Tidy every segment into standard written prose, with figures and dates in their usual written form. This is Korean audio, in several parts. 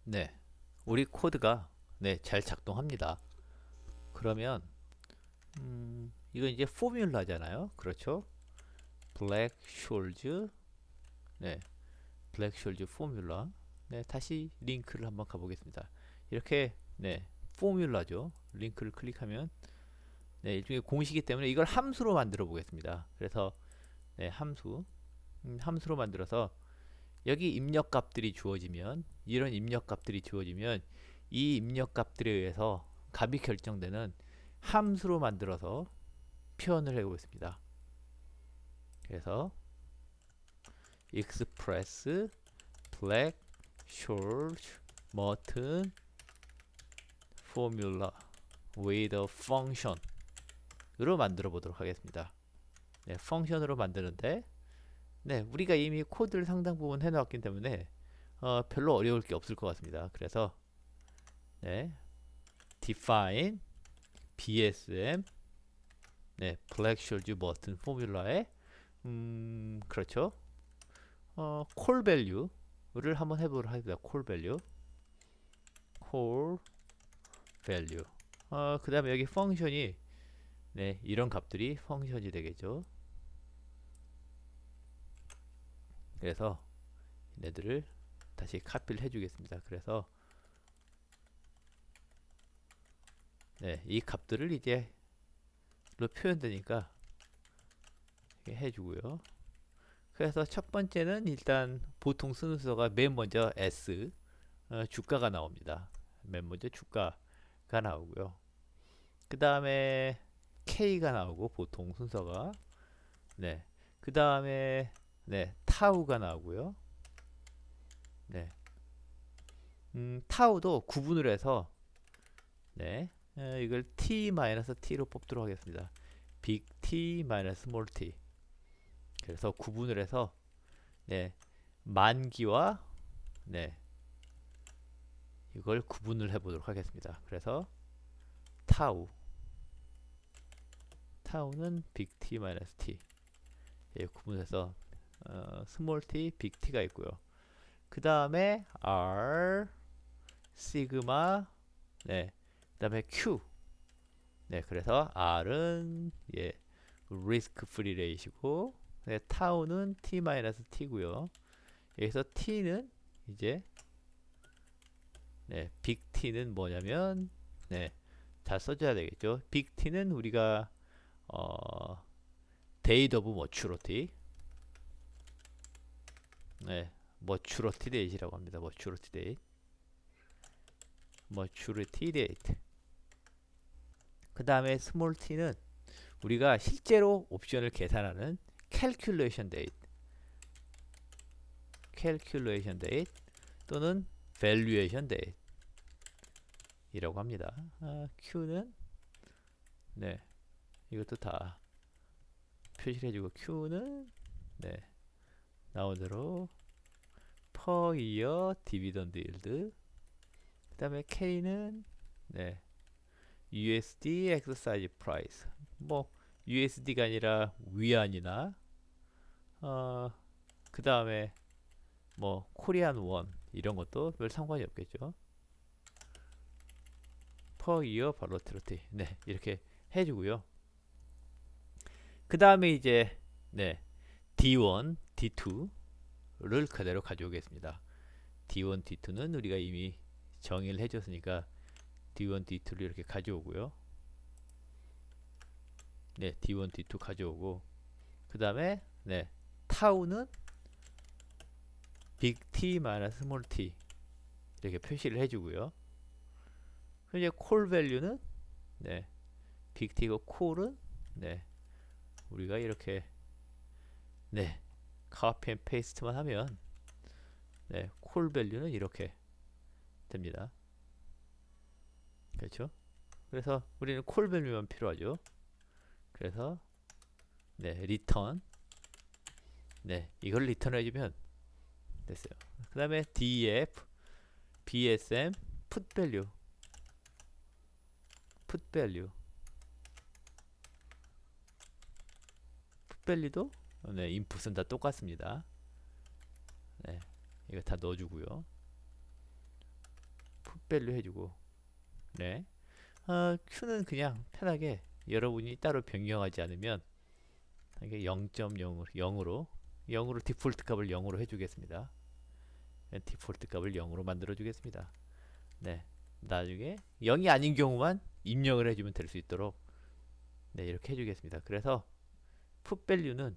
네, 우리 코드가 잘 작동합니다. 그러면 이건 이제 포뮬라잖아요. 그렇죠? 블랙 숄즈 네, 블랙 숄즈 포뮬라. 네, 다시 링크를 한번 가보겠습니다. 이렇게 포뮬라죠. 링크를 클릭하면 일종의 공식이기 때문에 이걸 함수로 만들어 보겠습니다. 그래서 함수로 만들어서 여기 입력값들이 주어지면 이런 입력값들이 주어지면 이 입력값들에 의해서 값이 결정되는 함수로 만들어서 표현을 해보겠습니다. 그래서 express black short button formula with a function으로 만들어 보도록 하겠습니다. 펑션으로 만드는데 우리가 이미 코드를 상당 부분 해놓았기 때문에 별로 어려울 게 없을 것 같습니다. 그래서 네, define bsm black shows button 포뮬라에 그렇죠. 콜 밸류를 한번 해보도록 하겠습니다. 콜 밸류 그 다음에 여기 펑션이 이런 값들이 펑션이 되겠죠. 그래서 얘네들을 다시 카피를 해주겠습니다. 그래서 이 값들을 이제 로 표현되니까 해주고요. 그래서 첫 번째는 일단 보통 쓰는 수가 맨 먼저 S 주가가 나옵니다. 맨 먼저 주가가 나오고요. 그 다음에 K가 나오고 보통 순서가 그 다음에 타우가 나오고요. 타우도 구분을 해서 이걸 T-T로 뽑도록 하겠습니다. 빅 T 스몰 T. 그래서 구분을 해서 만기와 이걸 구분을 해보도록 하겠습니다. 그래서 타우는 빅 T T 구분해서 스몰 T, 빅 T가 있고요. 그 다음에 R 시그마 그 다음에 Q 그래서 R은 리스크 프리 레이시고 타우는 T T고요. 여기서 T는 이제 빅 T는 뭐냐면 잘 써줘야 되겠죠. 빅 T는 우리가 date of maturity maturity date이라고 합니다. maturity date 그 다음에 스몰 t는 우리가 실제로 옵션을 계산하는 calculation date 또는 valuation date 이라고 합니다. Q는 이것도 다 표시를 해주고 Q는 나온 대로 per year dividend yield 그 다음에 K는 USD exercise price 뭐 USD가 아니라 위안이나 그 다음에 뭐 코리안 원 이런 것도 별 상관이 없겠죠. per year volatility 이렇게 해주고요. 그 다음에 이제 D1, D2를 그대로 가져오겠습니다. D1, D2는 우리가 이미 정의를 해줬으니까 D1, D2를 이렇게 가져오고요. D1, D2 가져오고 그 다음에 타우는 빅 T 스몰 T 이렇게 표시를 해주고요. 이제 콜 밸류는 빅 T고 콜은 우리가 이렇게 카피 앤 페이스트만 하면 콜 밸류는 이렇게 됩니다. 그렇죠? 그래서 우리는 콜 밸류만 필요하죠. 그래서 리턴 이걸 리턴 해주면 됐어요. 그 다음에 df bsm put value 도 인풋은 다 똑같습니다. 이거 다 넣어주고요. 풋밸류 해주고, 네. Q는 그냥 편하게 여러분이 따로 변경하지 않으면 이게 0.0으로 0으로 디폴트 값을 0으로 해주겠습니다. 디폴트 값을 0으로 만들어 주겠습니다. 네. 나중에 0이 아닌 경우만 입력을 해주면 될 수 있도록 네, 이렇게 해주겠습니다. 그래서 풋밸류는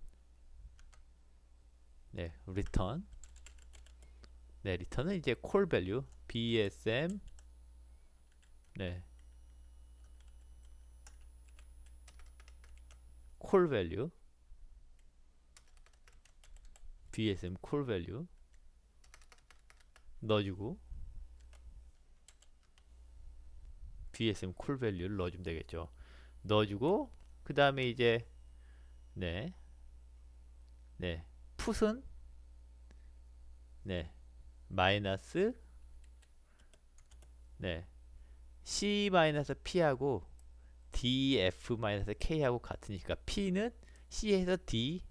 네, return 네, return은 이제 call value bsm 네, call value bsm call value 넣어주고 bsm call value를 넣어주면 되겠죠. 넣어주고 그 다음에 이제 네, 네, 풋은 네, 마이너스 네, c 마이너스 p하고 df 마이너스 k하고 같으니까 p는 c에서 d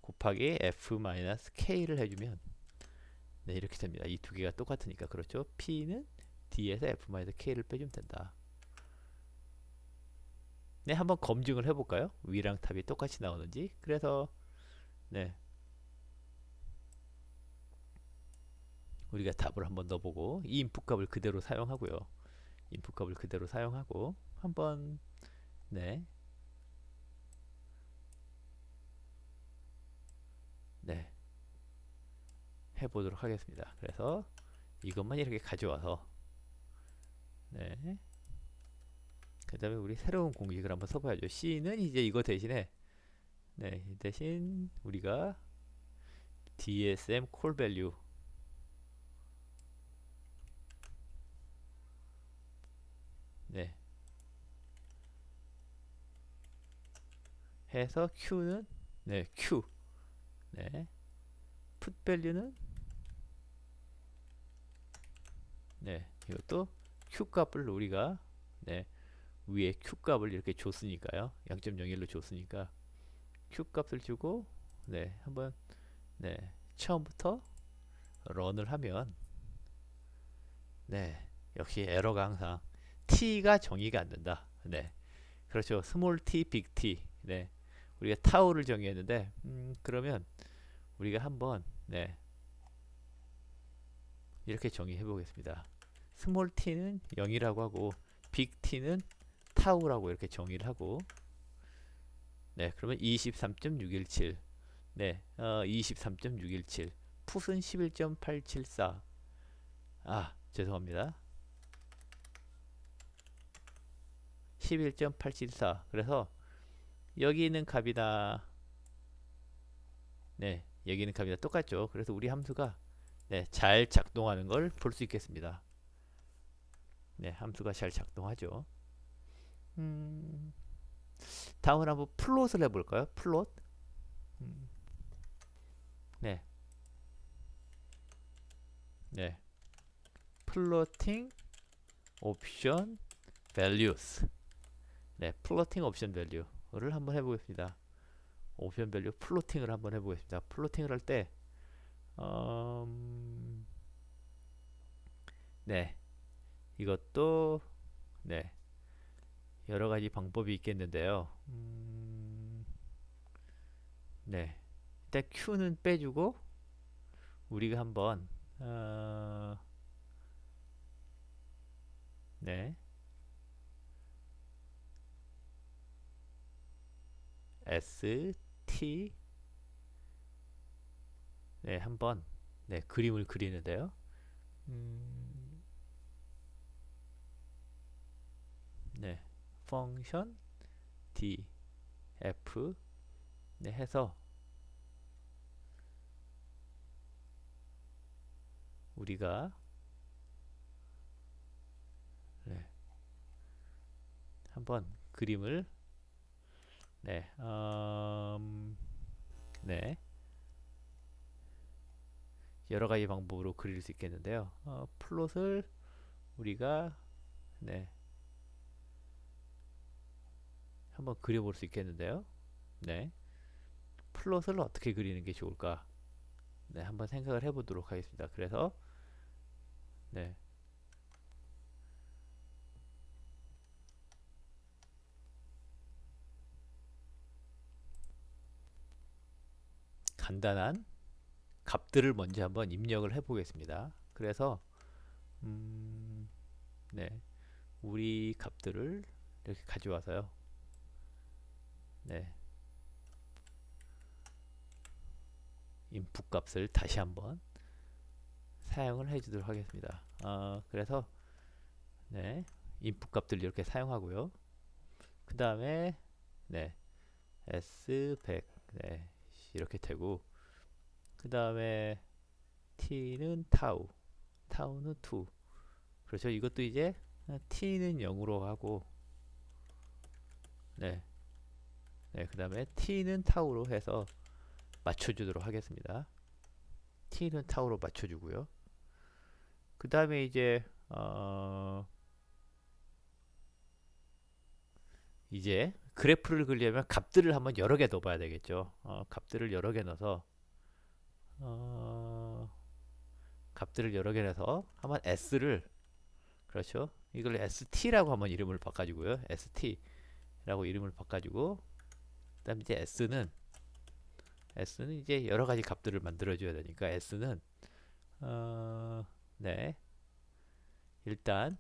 곱하기 f 마이너스 k를 해주면 네, 이렇게 됩니다. 이 두 개가 똑같으니까 그렇죠. p는 d에서 f 마이너스 k를 빼주면 된다. 네, 한번 검증을 해볼까요? 위랑 탑이 똑같이 나오는지. 그래서 네, 우리가 답을 한번 넣어보고 이 인풋 값을 그대로 사용하고요. 인풋 값을 그대로 사용하고 한번 네, 네, 해보도록 하겠습니다. 그래서 이것만 이렇게 가져와서 네, 그 다음에 우리 새로운 공식을 한번 써봐야죠. C는 이제 이거 대신에 네, 대신 우리가 DSM call value 네, 해서 Q는 네, Q 네, put value는 네, 이것도 Q 값을 우리가 네, 위에 Q 값을 이렇게 줬으니까요. 0.01로 줬으니까 Q 값을 주고 네, 한번 네, 처음부터 런을 하면 네, 역시 에러가 항상 t가 정의가 안 된다. 네, 그렇죠. 스몰 t, 빅 t. 네, 우리가 타우를 정의했는데 그러면 우리가 한번 네, 이렇게 정의해 보겠습니다. 스몰 t는 0이라고 하고 빅 t는 타우라고 이렇게 정의를 하고 네, 그러면 23.617 네, 23.617 풋은 11.874 죄송합니다. 11.874 그래서 여기 있는 값이나 네, 여기 있는 값이나 똑같죠. 그래서 우리 함수가 네, 잘 작동하는 걸 볼 수 있겠습니다. 네, 함수가 잘 작동하죠. 음, 다음은 한번 플롯을 해볼까요? 플롯. 음, 네, 네, 플로팅 옵션 values. 네, 플로팅 옵션 밸류를 한번 해보겠습니다. 옵션 밸류 플로팅을 한번 해보겠습니다. 플로팅을 할 때, 네, 이것도 네, 여러 가지 방법이 있겠는데요. 네, 일단 Q는 빼주고 우리가 한번 네, S, T 네, 한번 네, 그림을 그리는데요. 네, 펑션 D, F 네, 해서 우리가 네, 한번 그림을 네, 네, 여러 가지 방법으로 그릴 수 있겠는데요. 플롯을 우리가 네, 한번 그려볼 수 있겠는데요. 네, 플롯을 어떻게 그리는 게 좋을까? 네, 한번 생각을 해보도록 하겠습니다. 그래서 네, 간단한 값들을 먼저 한번 입력을 해보겠습니다. 그래서 음, 네, 우리 값들을 이렇게 가져와서요. 네, 인풋 값을 다시 한번 사용을 해주도록 하겠습니다. 그래서 네, 인풋 값들 이렇게 사용하고요. 그 다음에 네, S100 네, 이렇게 되고 그 다음에 t는 타우, 타우는 2. 그렇죠. 이것도 이제 t는 0으로 하고 네, 네, 그 다음에 t는 타우로 해서 맞춰주도록 하겠습니다. t는 타우로 맞춰주고요. 그 다음에 이제 그래프를 그리려면 값들을 한번 여러 개 넣어봐야 되겠죠. 값들을 여러 개 넣어서 어, 값들을 여러 개 넣어서 한번 s를 그렇죠. 이걸 st라고 한번 이름을 바꿔주고요. st라고 이름을 바꿔주고 그다음 이제 s는 이제 여러 가지 값들을 만들어줘야 되니까 s는 어, 네, 일단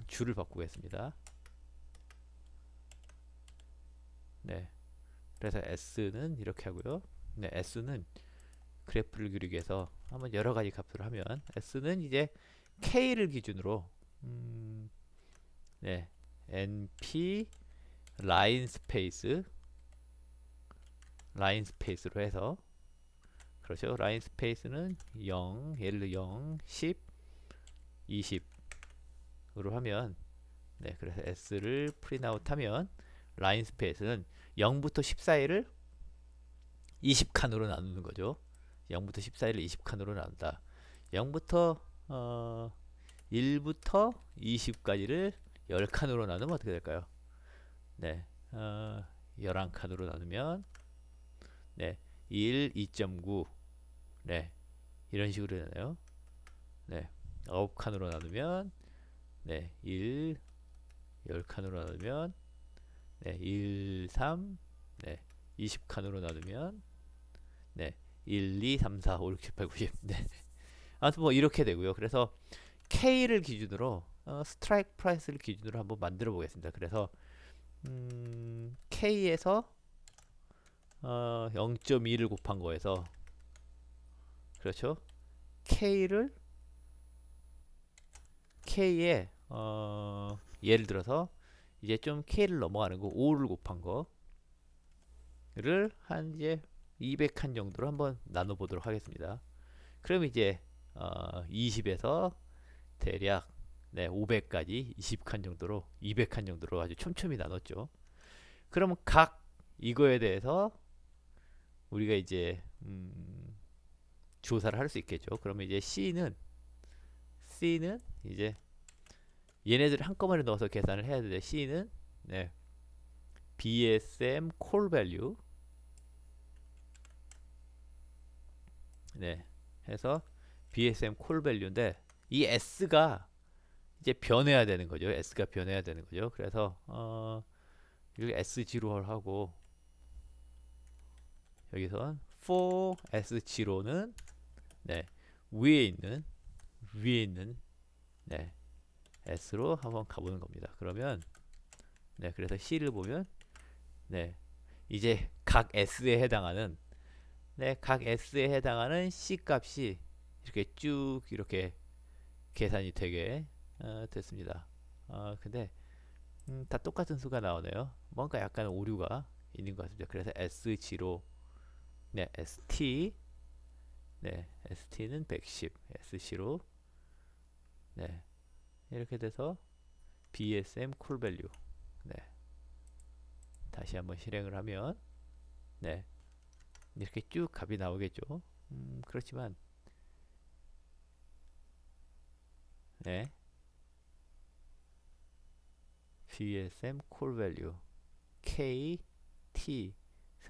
줄을 바꾸겠습니다. 네, 그래서 s는 이렇게 하고요. 네, s는 그래프를 그리기 위해서 한번 여러 가지 값을 하면 s는 이제 k를 기준으로 네, np 라인 스페이스로 해서 그렇죠. 라인 스페이스는 0, 예를 들어 0, 10, 20으로 하면 네, 그래서 s를 프린트아웃 하면 라인 스페이스는 0부터 10 사이를 20칸으로 나누는 거죠. 0부터 10 사이를 20칸으로 나눈다. 0부터 1부터 20까지를 10칸으로 나누면 어떻게 될까요? 네, 11칸으로 나누면 네, 1, 2.9 네, 이런 식으로 되나요? 네, 9칸으로 나누면 네, 1, 10칸으로 나누면 네, 1, 3 네, 20칸으로 나누면 네, 1, 2, 3, 4, 5, 6, 7, 8, 90 네. 아무튼 뭐 이렇게 되고요. 그래서 K를 기준으로 스트라이크 프라이스를 기준으로 한번 만들어 보겠습니다. 그래서 K에서 0.2를 곱한 거에서 그렇죠. K를 K에 예를 들어서 이제 좀 K를 넘어가는 거 5를 곱한 거를 한 이제 200칸 정도로 한번 나눠 보도록 하겠습니다. 그럼 이제 20에서 대략 네, 500까지 20칸 정도로 200칸 정도로 아주 촘촘히 나눴죠. 그러면 각 이거에 대해서 우리가 이제 조사를 할 수 있겠죠. 그러면 이제 C는 이제 얘네들을 한꺼번에 넣어서 계산을 해야 되는데 C는 네, BSM 콜 밸류 네, 해서 BSM 콜 밸류인데 이 S가 이제 변해야 되는 거죠. S가 변해야 되는 거죠. 그래서 여기 S0를 하고 여기서 for S0는 네, 위에 있는 네, S로 한번 가보는 겁니다. 그러면 네, 그래서 C를 보면 네, 이제 각 S에 해당하는 네, 각 S에 해당하는 C 값이 이렇게 쭉 이렇게 계산이 되게 됐습니다. 근데 다 똑같은 수가 나오네요. 뭔가 약간 오류가 있는 것 같습니다. 그래서 S0 네, ST는 110 S0 네, 이렇게 돼서 BSM 콜 밸류 네, 다시 한번 실행을 하면 네, 이렇게 쭉 값이 나오겠죠. 그렇지만 네, BSM 콜 밸류 K T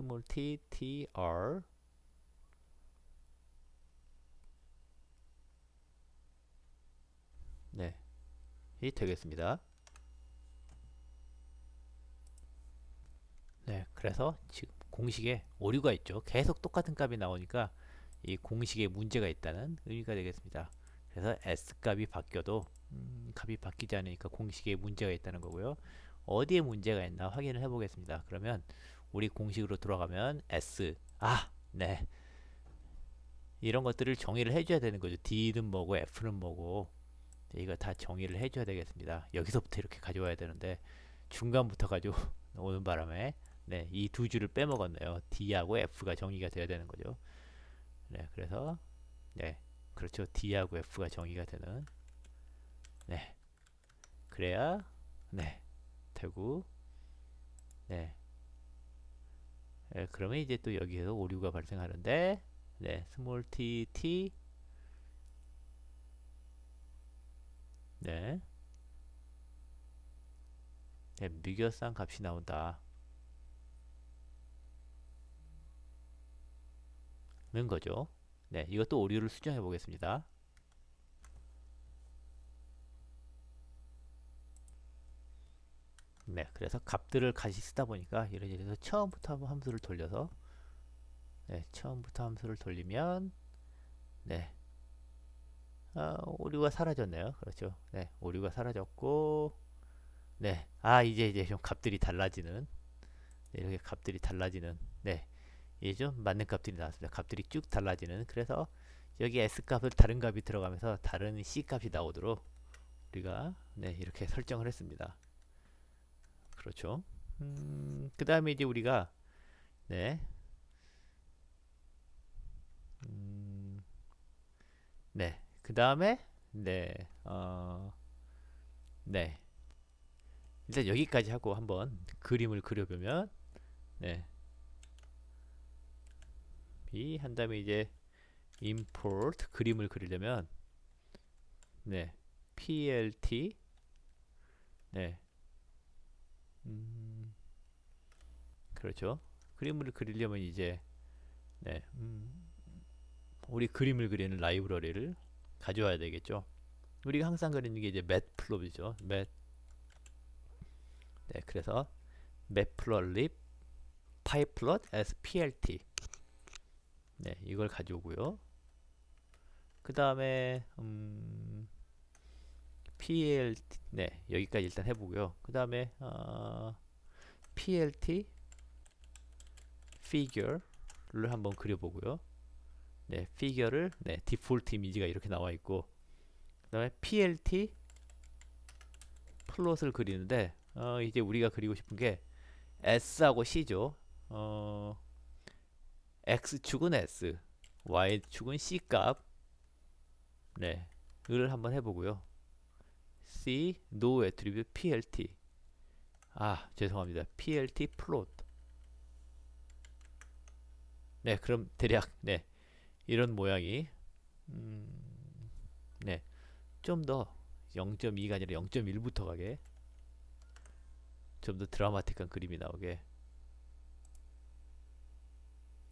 스몰 t t r 되겠습니다. 네, 그래서 지금 공식에 오류가 있죠. 계속 똑같은 값이 나오니까 이 공식에 문제가 있다는 의미가 되겠습니다. 그래서 S 값이 바뀌어도 값이 바뀌지 않으니까 공식에 문제가 있다는 거고요. 어디에 문제가 있나 확인을 해보겠습니다. 그러면 우리 공식으로 돌아가면 S, 네, 이런 것들을 정의를 해줘야 되는 거죠. D는 뭐고 F는 뭐고 이거 다 정의를 해줘야 되겠습니다. 여기서부터 이렇게 가져와야 되는데 중간부터 가져오는 바람에 네, 이 두 줄을 빼먹었네요. D하고 F가 정의가 돼야 되는 거죠. 네, 그래서 네, 그렇죠. D하고 F가 정의가 되는 네, 그래야 네, 되고 네, 그러면 이제 또 여기에서 오류가 발생하는데 네, 스몰 t t 네, 네 미결상 값이 나온다. 는 거죠. 네, 이것도 오류를 수정해 보겠습니다. 네, 그래서 값들을 같이 쓰다 보니까 이래서 처음부터 한번 함수를 돌려서 네, 처음부터 함수를 돌리면 네, 오류가 사라졌네요. 그렇죠. 네, 오류가 사라졌고 네, 이제 좀 값들이 달라지는 네, 이렇게 값들이 달라지는 네, 이제 좀 맞는 값들이 나왔습니다. 값들이 쭉 달라지는 그래서 여기 S 값을 다른 값이 들어가면서 다른 C 값이 나오도록 우리가 네, 이렇게 설정을 했습니다. 그렇죠. 그 다음에 이제 우리가 네, 음, 네, 그 다음에 네, 네, 일단 여기까지 하고 한번 그림을 그려보면 네, 이 한 다음에 이제 import 그림을 그리려면 네, plt 네, 그렇죠. 그림을 그리려면 이제 네, 우리 그림을 그리는 라이브러리를 가져와야 되겠죠. 우리가 항상 그리는 게 이제 matplotlib이죠. 네, 그래서 matplotlib pyplot as plt 네, 이걸 가져오고요. 그 다음에 plt 네, 여기까지 일단 해보고요. 그 다음에 plt figure를 한번 그려보고요. 네, figure를 네, 디폴트 이미지가 이렇게 나와 있고 그 다음에 plt 플롯을 그리는데 이제 우리가 그리고 싶은 게 S하고 C죠. X축은 S, Y축은 C 값, 네, 을 한번 해보고요. C, no attribute PLT. 죄송합니다. PLT 플롯. 네, 그럼 대략, 네, 이런 모양이, 네, 좀 더 0.2가 아니라 0.1부터 가게, 좀 더 드라마틱한 그림이 나오게,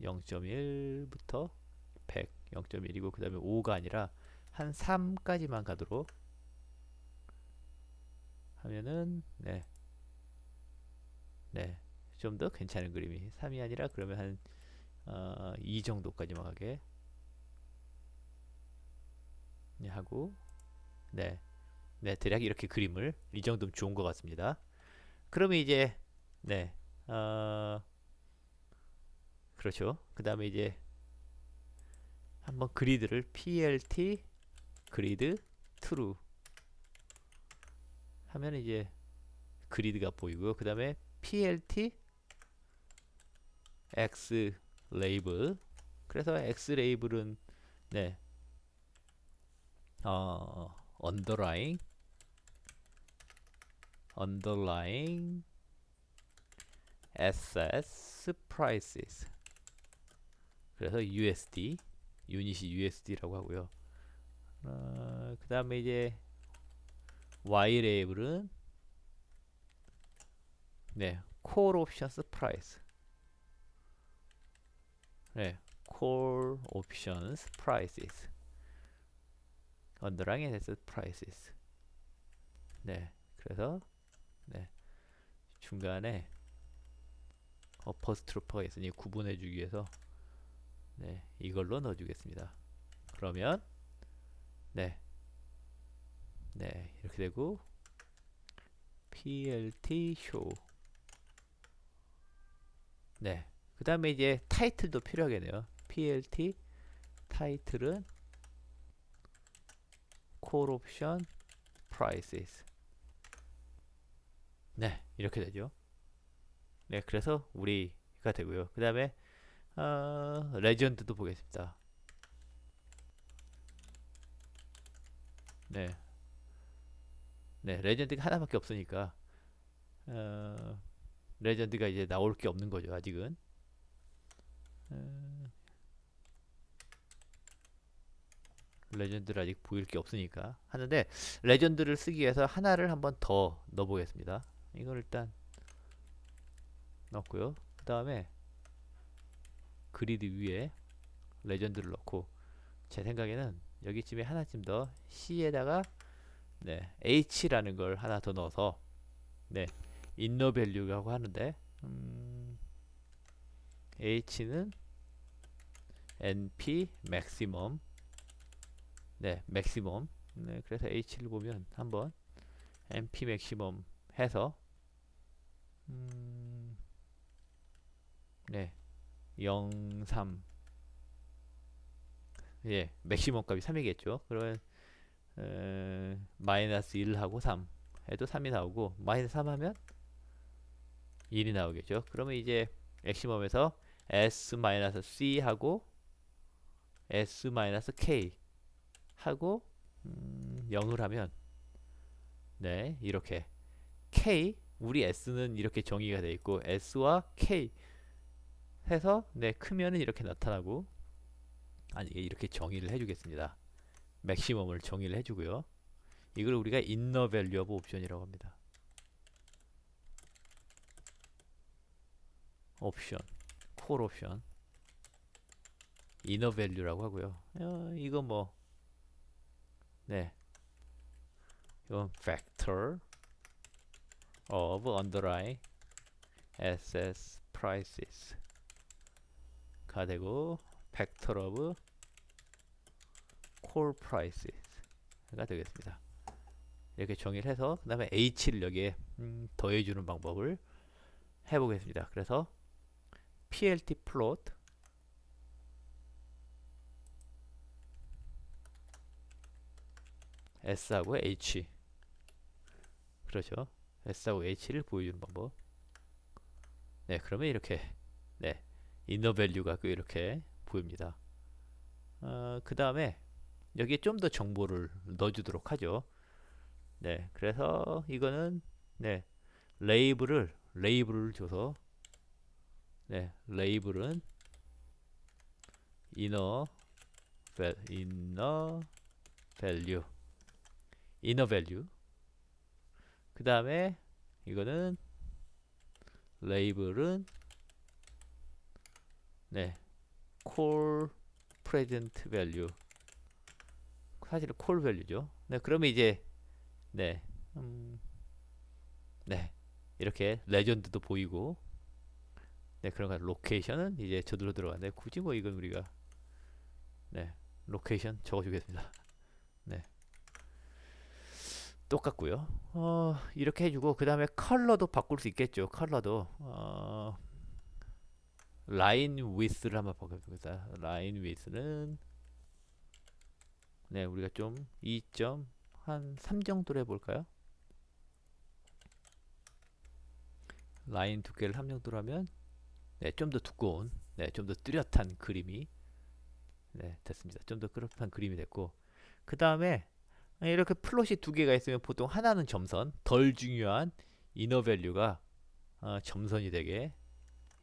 0.1부터 100, 0.1이고, 그 다음에 5가 아니라 한 3까지만 가도록 하면은, 네, 네, 좀 더 괜찮은 그림이 3이 아니라 그러면 한 2 정도까지만 가게 네, 하고 네, 네 대략 이렇게 그림을 이 정도면 좋은 것 같습니다. 그러면 이제 네, 그렇죠. 그 다음에 이제 한번 그리드를 plt 그리드 true 하면 이제 그리드가 보이고요. 그 다음에 plt x 레이블 그래서 x 레이블은 네, underline SS prices 그래서 USD 유닛이 USD라고 하고요. 그 다음에 이제 Y 레이블은 네 core options price 네 core options prices underlying SS prices 네, 그래서 네, 중간에 어퍼스트로퍼가 있으니 구분해 주기 위해서 네, 이걸로 넣어 주겠습니다. 그러면 네, 네, 이렇게 되고 plt show. 네, 그 다음에 이제 타이틀도 필요하겠네요. plt 타이틀은 core option prices. 네, 이렇게 되죠. 네, 그래서 우리가 되고요. 그 다음에 레전드도 보겠습니다. 네, 네, 레전드가 하나밖에 없으니까 어, 레전드가 이제 나올 게 없는 거죠. 아직은. 어, 레전드를 아직 보일 게 없으니까 하는데 레전드를 쓰기 위해서 하나를 한번 더 넣어보겠습니다. 이걸 일단 넣고요. 그 다음에 그리드 위에 레전드를 넣고 제 생각에는 여기쯤에 하나쯤 더 C에다가 네, H라는 걸 하나 더 넣어서 네, inner value라고 하는데 H는 NP maximum. 네, maximum. 네, 그래서 H를 보면 한번 NP maximum 해서 네, 0, 3. 예, 맥시멈 값이 3이겠죠. 그러면 마이너스 1하고 3 해도 3이 나오고 마이너스 3 하면 1이 나오겠죠. 그러면 이제 맥시멈에서 S-C 하고 S-K 하고 0을 하면 네, 이렇게 K 우리 S는 이렇게 정의가 되어 있고 S와 K 해서 네, 크면은 이렇게 나타나고 아니 이렇게 정의를 해주겠습니다. 맥시멈을 정의를 해주고요. 이걸 우리가 inner value of option이라고 합니다. 옵션, 콜 옵션, inner value라고 하고요. 이거 뭐, 네, 이건 factor of underlying assets prices가 되고 factor of core prices가 되겠습니다. 이렇게 정의를 해서 그 다음에 h를 여기에 더해주는 방법을 해보겠습니다. 그래서 plt plot s하고 h 그렇죠. s하고 h를 보여주는 방법. 네, 그러면 이렇게 네, inner value가 이렇게 보입니다. 그 다음에 여기에 좀 더 정보를 넣어주도록 하죠. 네, 그래서 이거는 네, 레이블을 줘서 네, 레이블은 inner inner value inner value. 그 다음에 이거는 레이블은 네, core present value. 사실은 core value죠. 네, 그러면 이제 네, 네, 이렇게 레전드도 보이고 네, 그런 거 로케이션은 이제 저절로 들어가는데 굳이 뭐 이건 우리가 네, 로케이션 적어주겠습니다. 네, 똑같고요. 이렇게 해주고 그 다음에 컬러도 바꿀 수 있겠죠. 컬러도 라인 위스를 한번 바꿔보겠습니다. 라인 위스는 네, 우리가 좀 2점 한 3 정도로 해볼까요? 라인 두께를 3 정도로 하면 네, 좀 더 두꺼운 네, 좀 더 뚜렷한 그림이 네, 됐습니다. 좀 더 뚜렷한 그림이 됐고 그 다음에 이렇게 플롯이 두 개가 있으면 보통 하나는 점선, 덜 중요한 이너 밸류가 점선이 되게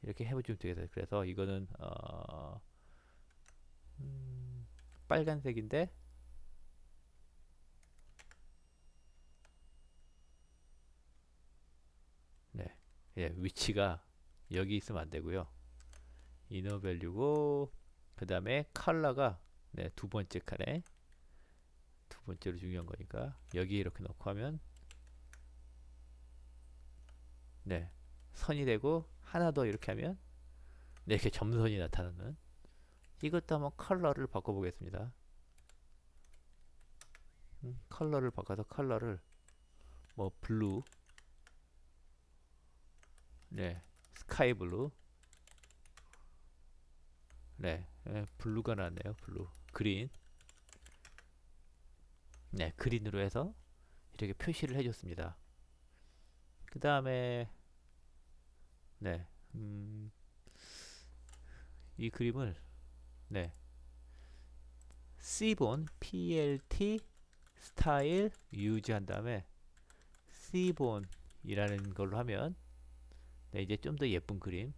이렇게 해보시면 되겠어요. 그래서 이거는 빨간색인데 네, 예, 위치가 여기 있으면 안 되고요. 이너 밸류고 그 다음에 컬러가 네, 두 번째 칸에 두 번째로 중요한 거니까 여기 이렇게 넣고 하면 네, 선이 되고 하나 더 이렇게 하면 네, 이렇게 점선이 나타나는. 이것도 한번 컬러를 바꿔보겠습니다. 컬러를 바꿔서 컬러를 뭐 블루, 네, 스카이 블루, 네, 블루가 나왔네요. 블루, 그린, 네, 그린으로 해서 이렇게 표시를 해줬습니다. 그 다음에 네, 이 그림을 네, C본, PLT 스타일 유지한 다음에 C본이라는 걸로 하면 네, 이제 좀 더 예쁜 그림,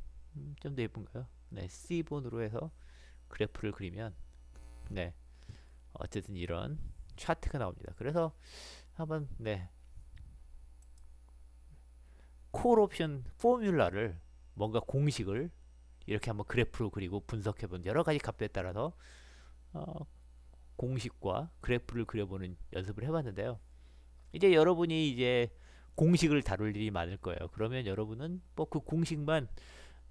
좀 더 예쁜가요? 네, C본으로 해서 그래프를 그리면 네, 어쨌든 이런 차트가 나옵니다. 그래서 한번 네, 콜 옵션 포뮬라를 뭔가 공식을 이렇게 한번 그래프로 그리고 분석해본 여러 가지 값에 따라서 어, 공식과 그래프를 그려보는 연습을 해봤는데요. 이제 여러분이 이제 공식을 다룰 일이 많을 거예요. 그러면 여러분은 뭐 그 공식만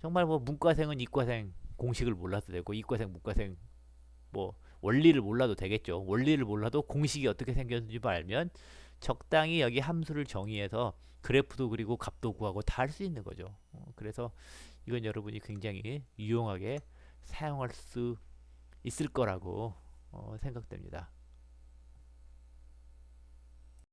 정말 뭐 문과생은 이과생 공식을 몰라도 되고 이과생 문과생 뭐 원리를 몰라도 되겠죠. 원리를 몰라도 공식이 어떻게 생겼는지 알면 적당히 여기 함수를 정의해서 그래프도 그리고 값도 구하고 다 할 수 있는 거죠. 그래서 이건 여러분이 굉장히 유용하게 사용할 수 있을 거라고 생각됩니다.